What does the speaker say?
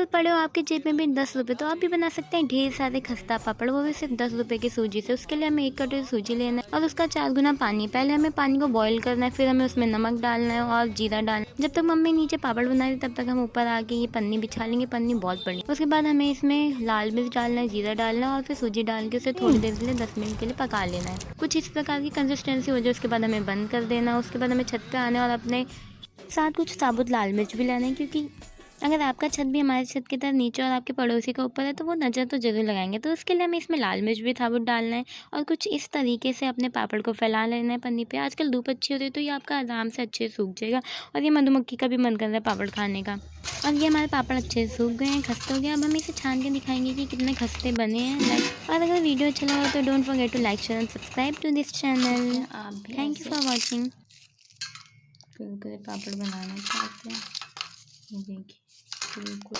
पड़े हो आपके जेब में भी 10 रुपये, तो आप भी बना सकते हैं ढेर सारे खस्ता पापड़, वो भी सिर्फ 10 रुपये की सूजी से। उसके लिए हमें 1 कटोरी सूजी लेना है और उसका 4 गुना पानी। पहले हमें पानी को बॉईल करना है, फिर हमें उसमें नमक डालना है और जीरा डालना है। जब तक मम्मी नीचे पापड़ बना रही तब तक हम ऊपर आके ये पन्नी बिछा लेंगे, पन्नी बहुत बड़ी। उसके बाद हमें इसमें लाल मिर्च डालना है, जीरा डालना है और फिर सूजी डाल के उसे थोड़ी देर के लिए 10 मिनट के लिए पका लेना है। कुछ इस प्रकार की कंसिस्टेंसी हो जाए उसके बाद हमें बंद कर देना। उसके बाद हमें छत पे आना है और अपने साथ कुछ साबुत लाल मिर्च भी लाना है, क्योंकि अगर आपका छत भी हमारी छत की तरह नीचे और आपके पड़ोसी का ऊपर है तो वो नज़र तो ज़रूर लगाएंगे। तो उसके लिए हमें इसमें लाल मिर्च भी साबुत डालना है और कुछ इस तरीके से अपने पापड़ को फैला लेना है पन्नी पे। आजकल धूप अच्छी होती है तो ये आपका आराम से अच्छे से सूख जाएगा और ये मधुमक्खी का भी मन कर रहा है पापड़ खाने का। और ये हमारे पापड़ अच्छे से सूख गए हैं, खस्ते हो गए। अब हम इसे छान के दिखाएंगे कि कितने खस्ते बने हैं। और अगर वीडियो अच्छा लगा तो don't forget to like share and subscribe to this channel. आप भी थैंक यू फॉर वॉचिंग। कुरकुरे पापड़ बनाना चाहते हैं, ये देखिए बिल्कुल।